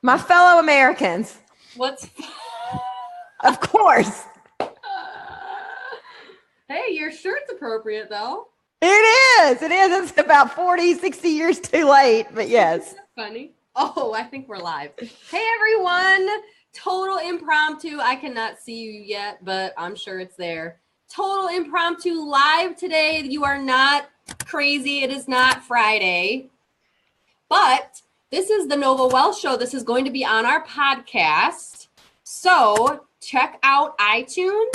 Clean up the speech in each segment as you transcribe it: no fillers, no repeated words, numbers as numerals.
My fellow Americans. What's Of course. Hey, your shirt's appropriate though. It is. It is. It's about 40, 60 years too late, but yes. Funny. Oh, I think we're live. Hey, everyone. Total impromptu. I cannot see you yet, but I'm sure it's there. Total impromptu live today. You are not crazy. It is not Friday, but this is the Nova Wells Show. This is going to be on our podcast. So check out iTunes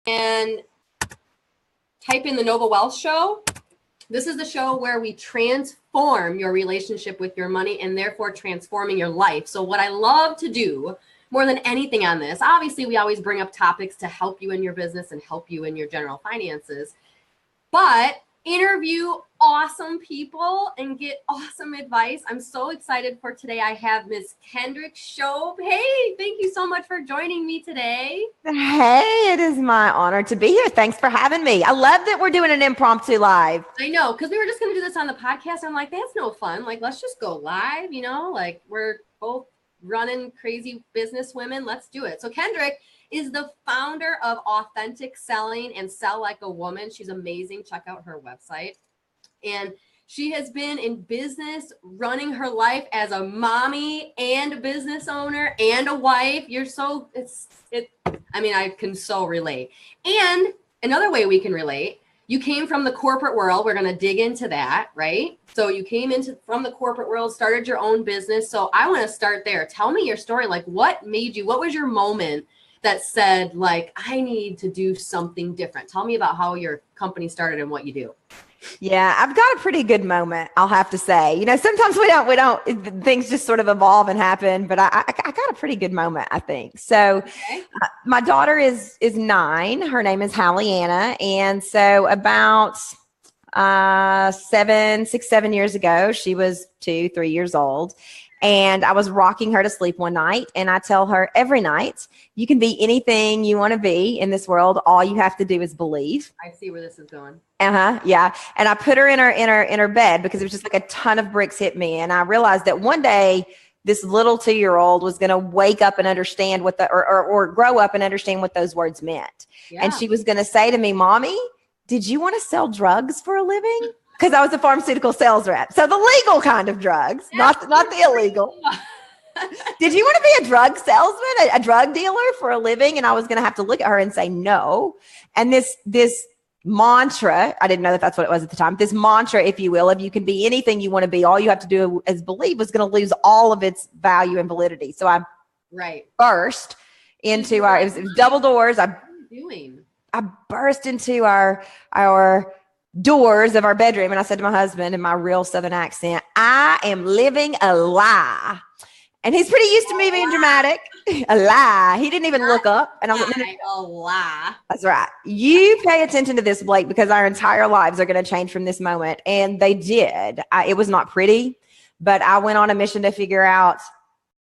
and type in the Nova Wells Show. This is the show where we transform your relationship with your money and therefore transforming your life. So what I love to do more than anything on this, obviously we always bring up topics to help you in your business and help you in your general finances, but interview awesome people and get awesome advice. I'm so excited for today. I have Miss Kendrick Shope. Hey, thank you so much for joining me today. Hey, it is my honor to be here. Thanks for having me. I love that we're doing an impromptu live. I know, because we were just going to do this on the podcast. I'm like, that's no fun. Like, let's just go live, like we're both running crazy business women. Let's do it. So Kendrick is the founder of Authentic Selling and Sell Like a Woman. She's amazing. Check out her website. And she has been in business running her life as a mommy and a business owner and a wife. I can so relate. And another way we can relate, you came from the corporate world. We're going to dig into that, right? So you came from the corporate world, started your own business. So I want to start there. Tell me your story. Like, what was your moment that said, like, I need to do something different? Tell me about how your company started and what you do. Yeah, I've got a pretty good moment, I'll have to say. Sometimes we don't, things just sort of evolve and happen, but I got a pretty good moment, I think. So okay. My daughter is 9. Her name is Hallianna. And so about 7 years ago, she was 2-3 years old. And I was rocking her to sleep one night, and I tell her every night, you can be anything you want to be in this world. All you have to do is believe. I see where this is going. Yeah. And I put her in her bed because it was just like a ton of bricks hit me. And I realized that one day this little 2-year-old was going to wake up and understand or grow up and understand what those words meant. Yeah. And she was going to say to me, Mommy, did you want to sell drugs for a living? Because I was a pharmaceutical sales rep. So the legal kind of drugs, not the illegal. Did you want to be a drug salesman, a drug dealer for a living? And I was going to have to look at her and say no. And this mantra, I didn't know that that's what it was at the time. This mantra, if you will, if you can be anything you want to be, all you have to do is believe, was going to lose all of its value and validity. So I burst into it was double doors. I burst into our doors of our bedroom. And I said to my husband in my real Southern accent, I am living a lie. And he's pretty used to me being dramatic. A lie. He didn't even look up. And I was like, a lie. That's right. You pay attention to this, Blake, because our entire lives are going to change from this moment. And they did. It was not pretty, but I went on a mission to figure out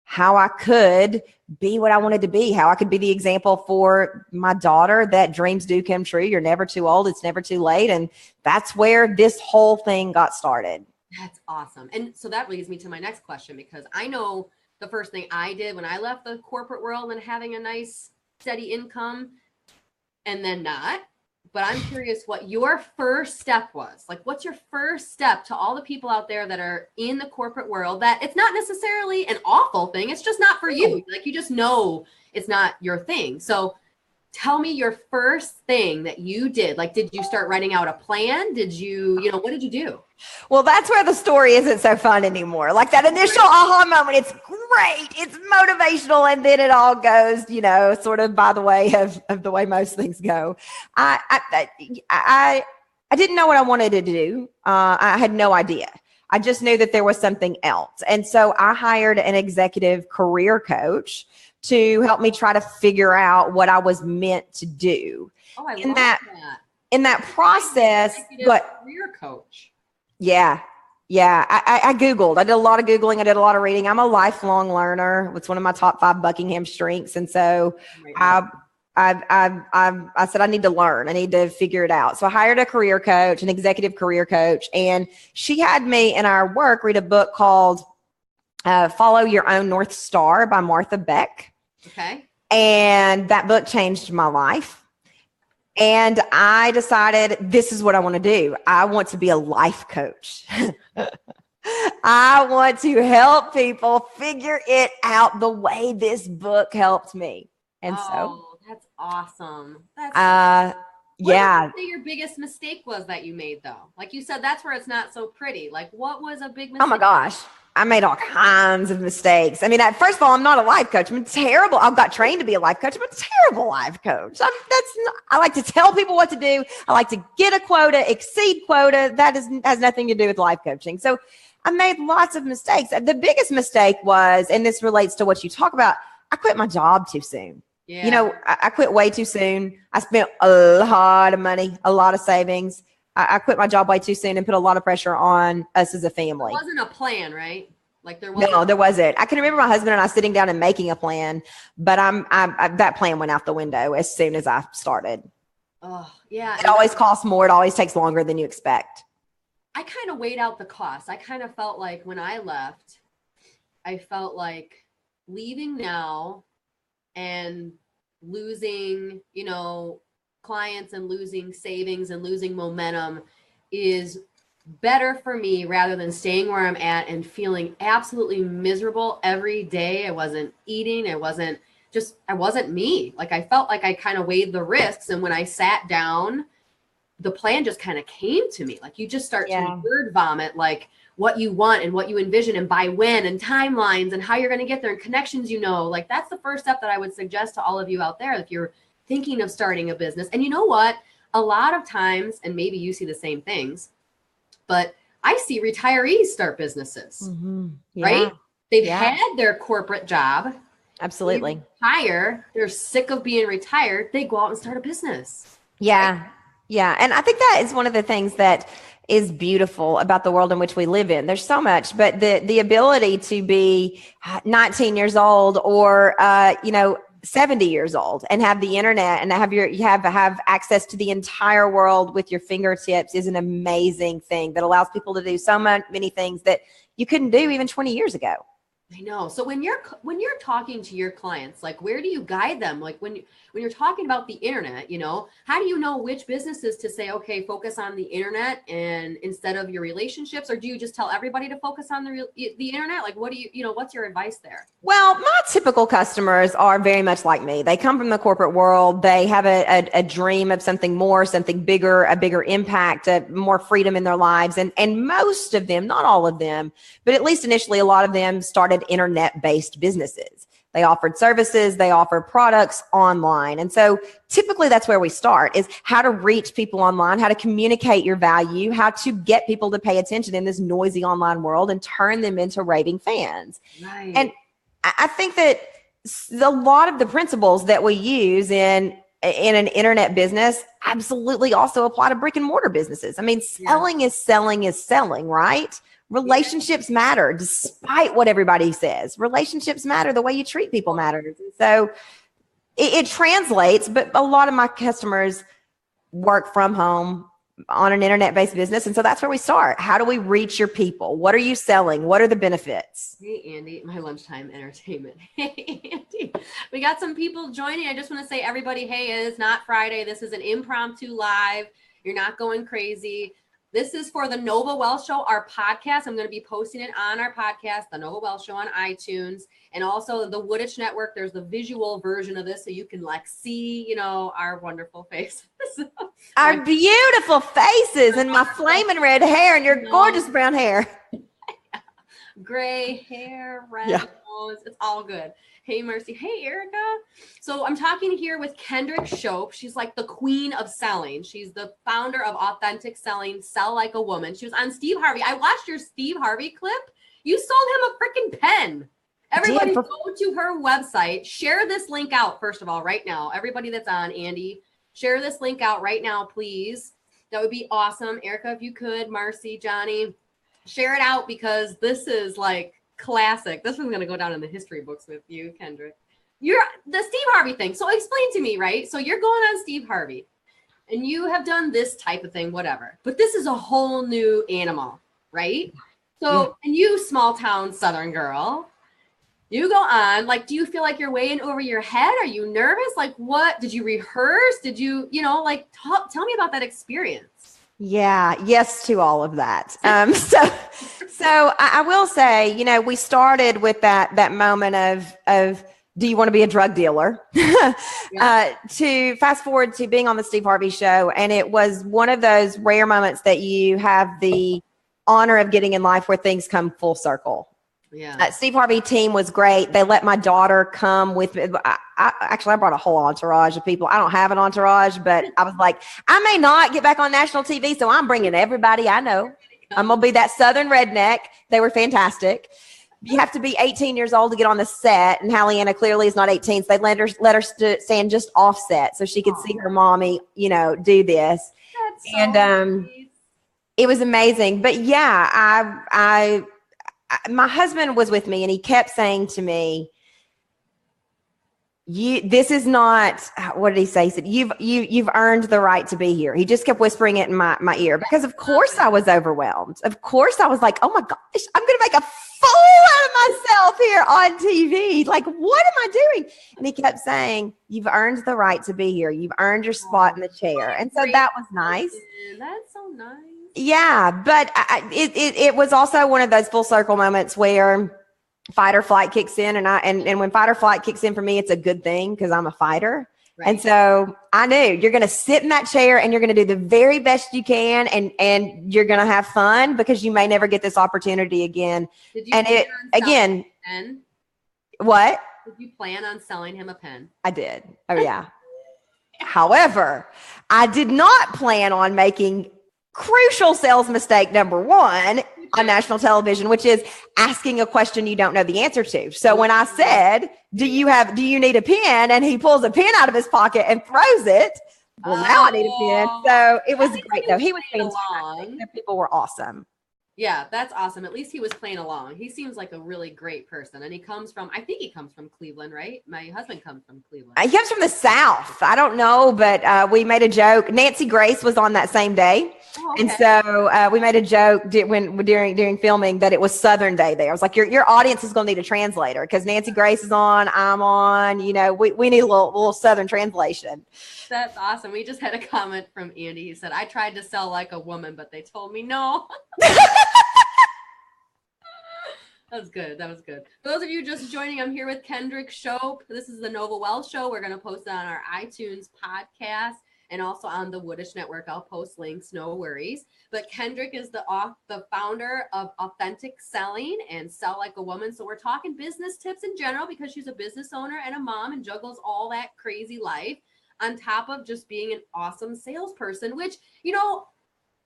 how I could be what I wanted to be, how I could be the example for my daughter that dreams do come true. You're never too old. It's never too late. And that's where this whole thing got started. That's awesome. And so that leads me to my next question, because I know the first thing I did when I left the corporate world and having a nice steady income and then not. But I'm curious what your first step was. Like, what's your first step to all the people out there that are in the corporate world that it's not necessarily an awful thing. It's just not for you. Like, you just know it's not your thing. So tell me your first thing that you did. Like, did you start writing out a plan? Did you, what did you do? Well, that's where the story isn't so fun anymore. Like that initial aha moment, it's great. It's motivational. And then it all goes, sort of by the way of the way most things go. I didn't know what I wanted to do. I had no idea. I just knew that there was something else. And so I hired an executive career coach to help me try to figure out what I was meant to do. Oh, I love that. In that process, career coach. Yeah. I Googled. I did a lot of Googling. I did a lot of reading. I'm a lifelong learner. It's one of my top 5 Buckingham strengths. And so I said, I need to learn. I need to figure it out. So I hired a career coach, an executive career coach, and she had me in our work read a book called Follow Your Own North Star by Martha Beck. Okay. And that book changed my life. And I decided this is what I want to do. I want to be a life coach. I want to help people figure it out the way this book helped me. And that's awesome. yeah. What would you say your biggest mistake was that you made, though? Like you said, that's where it's not so pretty. Like, what was a big mistake? Oh my gosh. I made all kinds of mistakes. I mean, first of all, I'm not a life coach. I'm terrible. I've got trained to be a life coach. I'm a terrible life coach. I like to tell people what to do. I like to get a quota, exceed quota. That has nothing to do with life coaching. So I made lots of mistakes. The biggest mistake was, and this relates to what you talk about, I quit my job too soon. Yeah. You know, I quit way too soon. I spent a lot of money, a lot of savings. I quit my job way too soon and put a lot of pressure on us as a family. It wasn't a plan, right? Like there wasn't. No, there wasn't. I can remember my husband and I sitting down and making a plan, but that plan went out the window as soon as I started. Oh, yeah. It always costs more. It always takes longer than you expect. I kind of weighed out the cost. I kind of felt like when I left, I felt like leaving now and losing, clients and losing savings and losing momentum is better for me rather than staying where I'm at and feeling absolutely miserable every day. I wasn't eating. I wasn't me. Like I felt like I kind of weighed the risks. And when I sat down, the plan just kind of came to me. Like you just start to word vomit, like what you want and what you envision and by when and timelines and how you're going to get there and connections, like that's the first step that I would suggest to all of you out there. If you're thinking of starting a business, and you know what, a lot of times, and maybe you see the same things, but I see retirees start businesses, right? They've had their corporate job. Absolutely. They retire. They're sick of being retired. They go out and start a business. Yeah. Right? Yeah. And I think that is one of the things that is beautiful about the world in which we live in. There's so much, but the ability to be 19 years old or, 70 years old and have the internet and have access to the entire world with your fingertips is an amazing thing that allows people to do so many things that you couldn't do even 20 years ago. I know. So when you're talking to your clients, like where do you guide them? Like when you're talking about the internet, how do you know which businesses to say, okay, focus on the internet and instead of your relationships, or do you just tell everybody to focus on the internet? Like what do what's your advice there? Well, my typical customers are very much like me. They come from the corporate world. They have a dream of something more, something bigger, a bigger impact, more freedom in their lives. And most of them, not all of them, but at least initially, a lot of them started internet-based businesses. They offered services, they offered products online. And so typically that's where we start, is how to reach people online, how to communicate your value, how to get people to pay attention in this noisy online world and turn them into raving fans. Right. And I think that a lot of the principles that we use in an internet business absolutely also apply to brick and mortar businesses. I mean, selling is selling, right? Relationships matter despite what everybody says. Relationships matter. The way you treat people matters. So it translates, but a lot of my customers work from home on an internet-based business. And so that's where we start. How do we reach your people? What are you selling? What are the benefits? Hey, Andy, my lunchtime entertainment. Hey, Andy, we got some people joining. I just want to say, everybody, hey, it is not Friday. This is an impromptu live. You're not going crazy. This is for the Nova Wells Show, our podcast. I'm going to be posting it on our podcast, the Nova Wells Show on iTunes, and also the Wooditch Network. There's the visual version of this, so you can see, our wonderful faces. Our beautiful faces and my flaming red hair and your gorgeous brown hair. Gray hair, red nose. It's all good. Hey, Mercy. Hey, Erica. So I'm talking here with Kendrick Shope. She's like the queen of selling. She's the founder of Authentic Selling, Sell Like a Woman. She was on Steve Harvey. I watched your Steve Harvey clip. You sold him a freaking pen. Everybody go to her website. Share this link out, first of all, right now. Everybody that's on, Andy, share this link out right now, please. That would be awesome. Erica, if you could, Marcy, Johnny, share it out because this is like classic. This one's going to go down in the history books with you, Kendrick. You're the Steve Harvey thing. So explain to me, right? So you're going on Steve Harvey and you have done this type of thing, whatever, but this is a whole new animal, right? So, and you small town Southern girl, you go on, like, do you feel like you're way in over your head? Are you nervous? Like, what did you rehearse? Did you, like, tell me about that experience. Yeah. Yes to all of that. So I will say, we started with that moment of, do you want to be a drug dealer? To fast forward to being on the Steve Harvey show. And it was one of those rare moments that you have the honor of getting in life where things come full circle. Yeah. Steve Harvey team was great. They let my daughter come with me. I brought a whole entourage of people. I don't have an entourage, but I was like, I may not get back on national TV, so I'm bringing everybody I know. I'm going to be that Southern redneck. They were fantastic. You have to be 18 years old to get on the set, and Hallianna clearly is not 18, so they let her stand just offset so she could see her mommy, do this. That's so nice. It was amazing. But yeah, my husband was with me, and he kept saying to me, this is not, what did he say? He said, you've earned the right to be here. He just kept whispering it in my ear, because of course I was overwhelmed. Of course I was like, oh my gosh, I'm going to make a fool out of myself here on TV. Like, what am I doing? And he kept saying, you've earned the right to be here. You've earned your spot in the chair. And so that was nice. That's so nice. Yeah, but it was also one of those full circle moments where fight or flight kicks in, and when fight or flight kicks in for me, it's a good thing because I'm a fighter. Right. And so I knew you're going to sit in that chair and you're going to do the very best you can, and you're going to have fun because you may never get this opportunity again. Did you what? Did you plan on selling him a pen? I did. Oh yeah. However, I did not plan on making crucial sales mistake number one on national television, which is asking a question you don't know the answer to. So when I said, do you need a pen? And he pulls a pen out of his pocket and throws it. Well, now I need a pen. So it was great though. He was fantastic. The people were awesome. Yeah, that's awesome. At least he was playing along. He seems like a really great person. And I think he comes from Cleveland, right? My husband comes from Cleveland. He comes from the South. I don't know, but we made a joke. Nancy Grace was on that same day. Oh, okay. And so we made a joke during filming that it was Southern Day there. I was like, your audience is going to need a translator because Nancy Grace is on, I'm on, we need a little Southern translation. That's awesome. We just had a comment from Andy. He said, I tried to sell like a woman, but they told me no. That was good. For those of you just joining, I'm here with Kendrick Shope. This is the Nova Wells Show. We're going to post it on our iTunes podcast and also on the Woodish Network. I'll post links, no worries. But Kendrick is the founder of Authentic Selling and Sell Like a Woman. So we're talking business tips in general because she's a business owner and a mom and juggles all that crazy life on top of just being an awesome salesperson, which,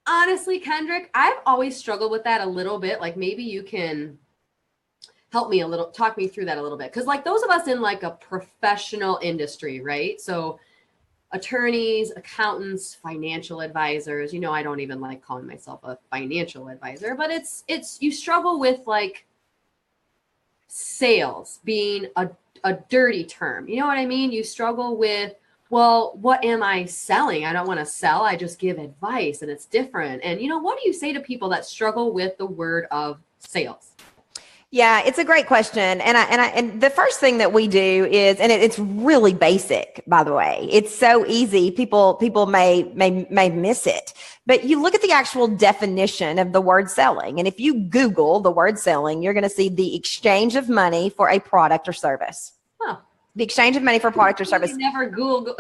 honestly, Kendrick, I've always struggled with that a little bit. Like maybe you can help me talk me through that a little bit. Cause like those of us in like a professional industry, right? So attorneys, accountants, financial advisors, I don't even like calling myself a financial advisor, but it's, you struggle with like sales being a dirty term. You know what I mean? You struggle with, well, what am I selling? I don't want to sell. I just give advice and it's different. And what do you say to people that struggle with the word of sales? Yeah, it's a great question. And the first thing that we do is, and it's really basic, by the way, it's so easy. People may miss it, but you look at the actual definition of the word selling. And if you Google the word selling, you're going to see the exchange of money for a product or service. Huh. The exchange of money for product or service. You never Google.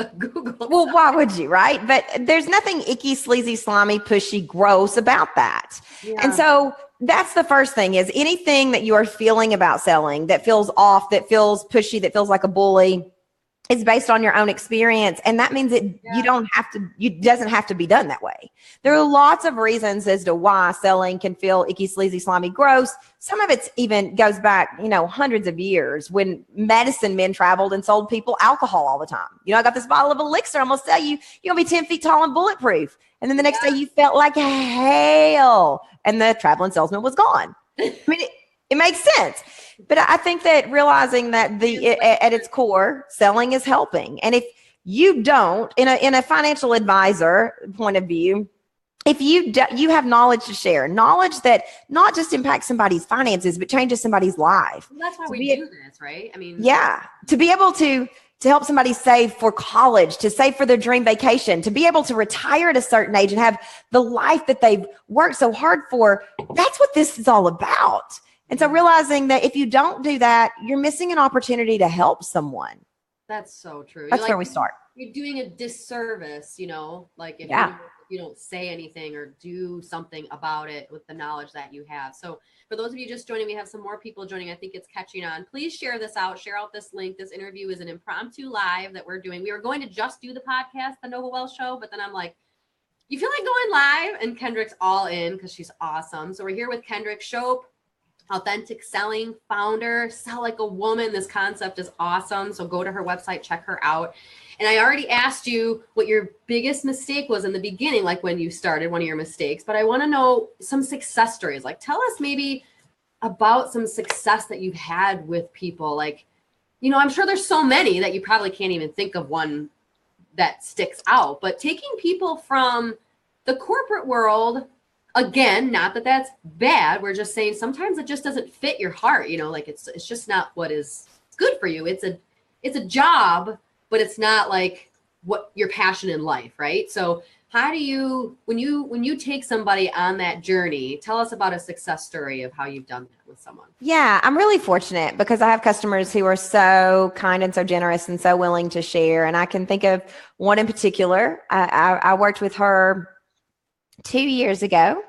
Well, why would you, right? But there's nothing icky, sleazy, slimy, pushy, gross about that. Yeah. And so that's the first thing is anything that you are feeling about selling that feels off, that feels pushy, that feels like a bully is based on your own experience. And that means it doesn't have to be done that way. There are lots of reasons as to why selling can feel icky, sleazy, slimy, gross. Some of it even goes back, hundreds of years when medicine men traveled and sold people alcohol all the time. I got this bottle of elixir. I'm going to sell you, you're going to be 10 feet tall and bulletproof. And then the next day you felt like hell and the traveling salesman was gone. I mean, it makes sense. But I think that realizing that at its core, selling is helping. And if you don't, in a financial advisor point of view, if you have knowledge to share, knowledge that not just impacts somebody's finances, but changes somebody's life. Well, that's why we do this, right? I mean, yeah, to be able to help somebody save for college, to save for their dream vacation, to be able to retire at a certain age and have the life that they've worked so hard for. That's what this is all about. And so realizing that if you don't do that, you're missing an opportunity to help someone. That's so true. That's where we start. You're doing a disservice, like if you don't say anything or do something about it with the knowledge that you have. So for those of you just joining, we have some more people joining. I think it's catching on. Please share this out. Share out this link. This interview is an impromptu live that we're doing. We were going to just do the podcast, the Nova Wells Show, but then I'm like, you feel like going live? And Kendrick's all in because she's awesome. So we're here with Kendrick Shope, authentic selling founder. Sell like a woman. This concept is awesome. So go to her website, check her out. And I already asked you what your biggest mistake was in the beginning, like when you started, one of your mistakes, but I want to know some success stories. Like tell us maybe about some success that you've had with people. Like, I'm sure there's so many that you probably can't even think of one that sticks out, but taking people from the corporate world, again, not that that's bad. We're just saying sometimes it just doesn't fit your heart, like it's just not what is good for you. It's a job, but it's not like what your passion in life, right? So how do you, when you take somebody on that journey, tell us about a success story of how you've done that with someone. Yeah, I'm really fortunate because I have customers who are so kind and so generous and so willing to share. And I can think of one in particular. I worked with her 2 years ago.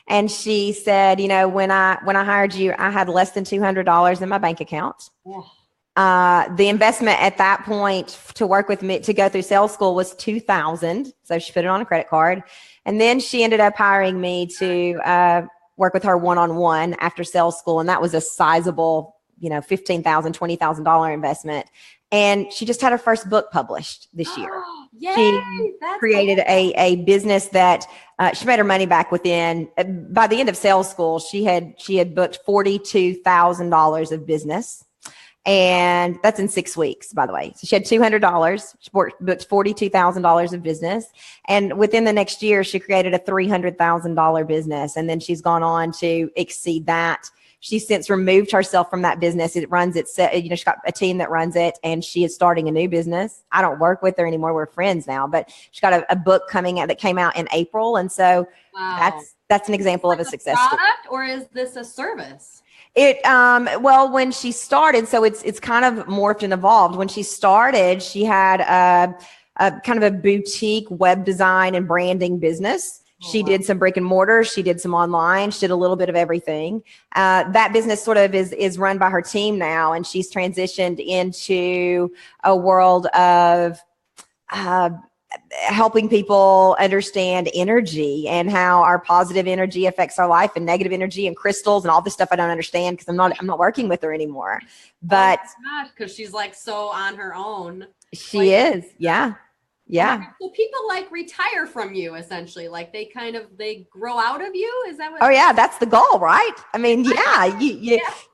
And she said, when I hired you, I had less than $200 in my bank account. Oh. The investment at that point to work with me to go through sales school was $2,000. So she put it on a credit card. And then she ended up hiring me to work with her one-on-one after sales school. And that was a sizable, $15,000, $20,000 investment. And she just had her first book published this year. Yay, she created a business that she made her money back within, by the end of sales school, she had booked $42,000 of business. And that's in 6 weeks, by the way. So she had $200. She booked $42,000 of business. And within the next year, she created a $300,000 business. And then she's gone on to exceed that. She's since removed herself from that business. It runs its, she's got a team that runs it, and she is starting a new business. I don't work with her anymore. We're friends now, but she's got a book coming out that came out in April. And so that's an example of a success product, story. or is this a service? Well, when she started, so it's kind of morphed and evolved. When she started, she had a kind of a boutique web design and branding business. She did some brick and mortar. She did some online. She did a little bit of everything. That business sort of is run by her team now, and she's transitioned into a world of helping people understand energy and how our positive energy affects our life, and negative energy and crystals and all this stuff I don't understand because I'm not working with her anymore. But because she's like so on her own. She is. Yeah. Yeah. So people like retire from you essentially, like they grow out of you. Is that what? Oh yeah. That's the goal, right? I mean, yeah,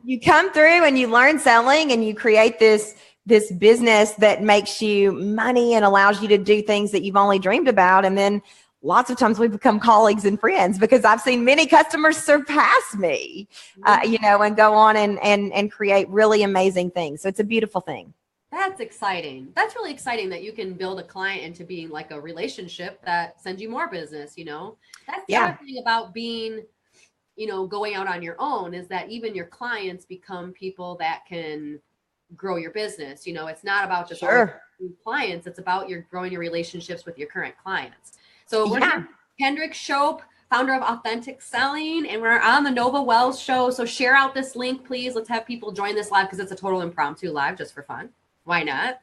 you come through and you learn selling and you create this business that makes you money and allows you to do things that you've only dreamed about. And then lots of times we become colleagues and friends because I've seen many customers surpass me, and go on and create really amazing things. So it's a beautiful thing. That's exciting. That's really exciting that you can build a client into being like a relationship that sends you more business, That's the other thing about being, going out on your own is that even your clients become people that can grow your business. It's not about just clients. It's about growing your relationships with your current clients. So we're here, Kendrick Shope, founder of Authentic Selling, and we're on the Nova Wells Show. So share out this link, please. Let's have people join this live because it's a total impromptu live just for fun. Why not?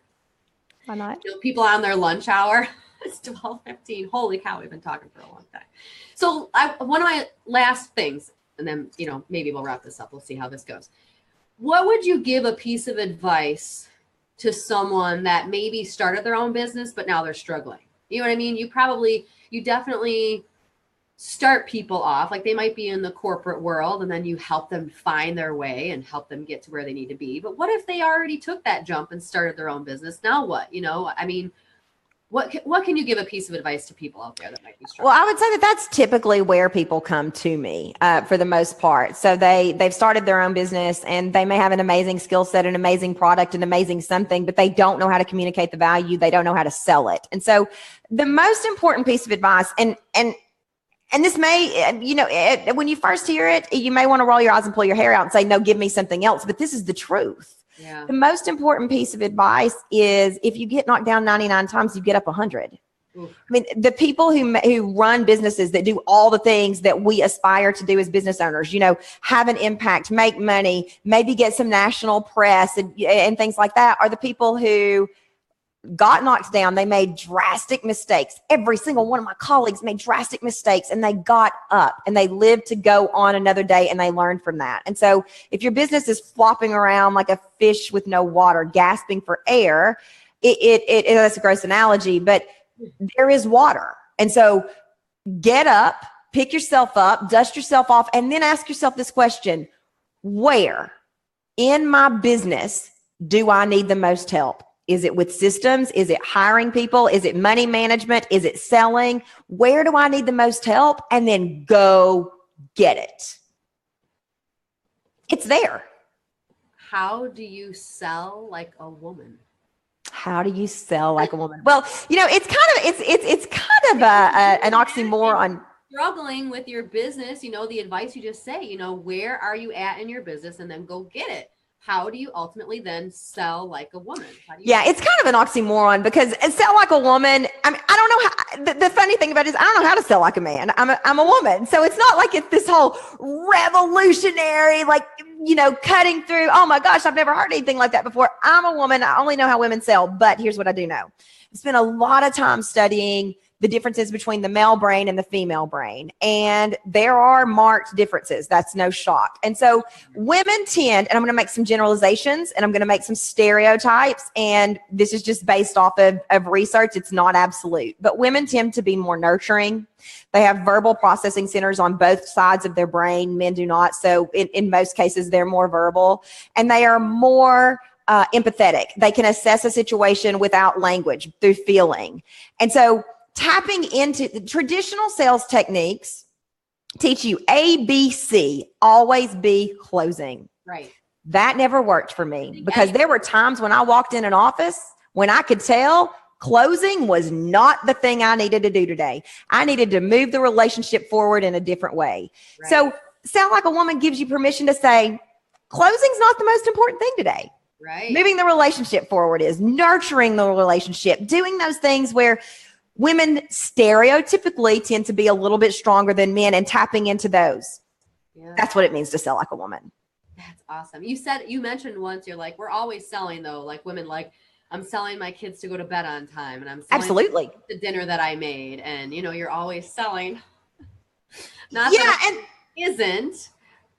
Why not? People on their lunch hour. It's 12:15. Holy cow, we've been talking for a long time. So one of my last things, and then, maybe we'll wrap this up. We'll see how this goes. What would you give a piece of advice to someone that maybe started their own business, but now they're struggling? You know what I mean? You definitely start people off, like they might be in the corporate world, and then you help them find their way and help them get to where they need to be. But what if they already took that jump and started their own business? Now what? what can you give a piece of advice to people out there that might be struggling? Well, I would say that that's typically where people come to me for the most part. So they've started their own business and they may have an amazing skill set, an amazing product, an amazing something, but they don't know how to communicate the value. They don't know how to sell it. And so the most important piece of advice, and this may, when you first hear it, you may want to roll your eyes and pull your hair out and say, no, give me something else. But this is the truth. Yeah. The most important piece of advice is if you get knocked down 99 times, you get up 100. Oof. I mean, the people who run businesses that do all the things that we aspire to do as business owners, have an impact, make money, maybe get some national press and things like that, are the people who got knocked down. They made drastic mistakes. Every single one of my colleagues made drastic mistakes and they got up and they lived to go on another day and they learned from that. And so if your business is flopping around like a fish with no water, gasping for air, that's a gross analogy, but there is water. And so get up, pick yourself up, dust yourself off, and then ask yourself this question: where in my business do I need the most help? Is it with systems? Is it hiring people? Is it money management? Is it selling? Where do I need the most help? And then go get it. It's there. How do you sell like a woman? How do you sell like a woman? Well, it's kind of an oxymoron. Struggling with your business, the advice you just say, where are you at in your business, and then go get it. How do you ultimately then sell like a woman? It's kind of an oxymoron because sell like a woman. I mean, I don't know how, the funny thing about it is I don't know how to sell like a man. I'm a woman. So it's not like it's this whole revolutionary, cutting through. Oh my gosh, I've never heard anything like that before. I'm a woman. I only know how women sell, but here's what I do know. I spent a lot of time studying the differences between the male brain and the female brain. And there are marked differences. That's no shock. And so women tend, and I'm going to make some generalizations and I'm going to make some stereotypes. And this is just based off of research. It's not absolute, but women tend to be more nurturing. They have verbal processing centers on both sides of their brain. Men do not. So in most cases, they're more verbal and they are more empathetic. They can assess a situation without language through feeling. And so tapping into the traditional sales techniques teach you ABC, always be closing. Right. That never worked for me because there were times when I walked in an office when I could tell closing was not the thing I needed to do today. I needed to move the relationship forward in a different way. Right. So Sell Like a Woman gives you permission to say, closing's not the most important thing today. Right. Moving the relationship forward is nurturing the relationship, doing those things where women stereotypically tend to be a little bit stronger than men and tapping into those. Yeah. That's what it means to sell like a woman. That's awesome. You mentioned once, you're like, we're always selling though. Like women, like I'm selling my kids to go to bed on time and I'm selling absolutely the dinner that I made. And you're always selling. Not yeah, that and it isn't,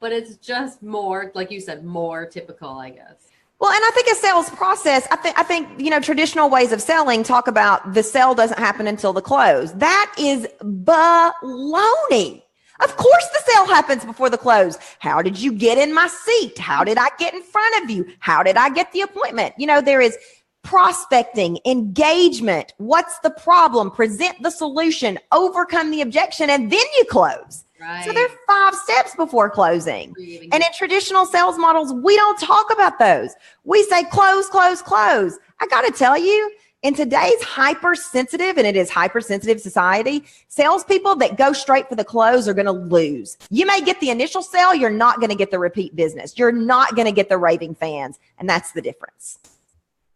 but it's just more, like you said, more typical, I guess. Well, and I think a sales process, I think, traditional ways of selling talk about the sale doesn't happen until the close. That is baloney. Of course the sale happens before the close. How did you get in my seat? How did I get in front of you? How did I get the appointment? There is prospecting, engagement. What's the problem? Present the solution, overcome the objection, and then you close. Right. So there are 5 steps before closing. And in traditional sales models, we don't talk about those. We say close, close, close. I got to tell you, in today's hypersensitive, and it is hypersensitive society, salespeople that go straight for the close are going to lose. You may get the initial sale. You're not going to get the repeat business. You're not going to get the raving fans. And that's the difference.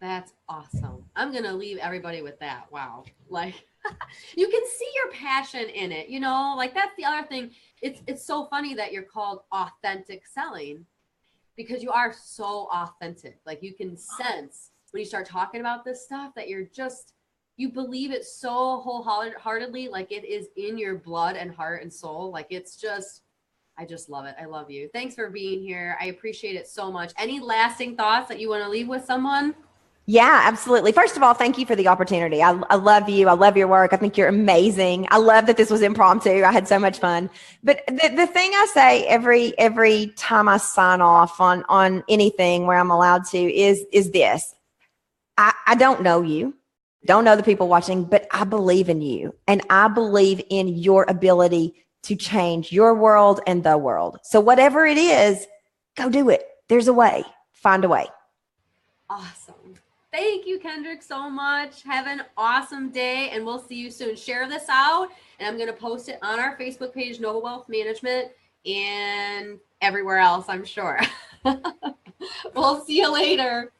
That's awesome. I'm going to leave everybody with that. Wow. You can see your passion in it, that's the other thing. It's so funny that you're called authentic selling because you are so authentic. Like you can sense when you start talking about this stuff that you believe it so wholeheartedly, like it is in your blood and heart and soul. Like I just love it. I love you. Thanks for being here. I appreciate it so much. Any lasting thoughts that you want to leave with someone? Yeah, absolutely. First of all, thank you for the opportunity. I love you. I love your work. I think you're amazing. I love that this was impromptu. I had so much fun. But the thing I say every time I sign off on anything where I'm allowed to is this. I don't know you. don't know the people watching, but I believe in you and I believe in your ability to change your world and the world. So whatever it is, go do it. There's a way. Find a way. Awesome. Thank you, Kendrick, so much. Have an awesome day, and we'll see you soon. Share this out, and I'm going to post it on our Facebook page, Noble Wealth Management, and everywhere else, I'm sure. We'll see you later.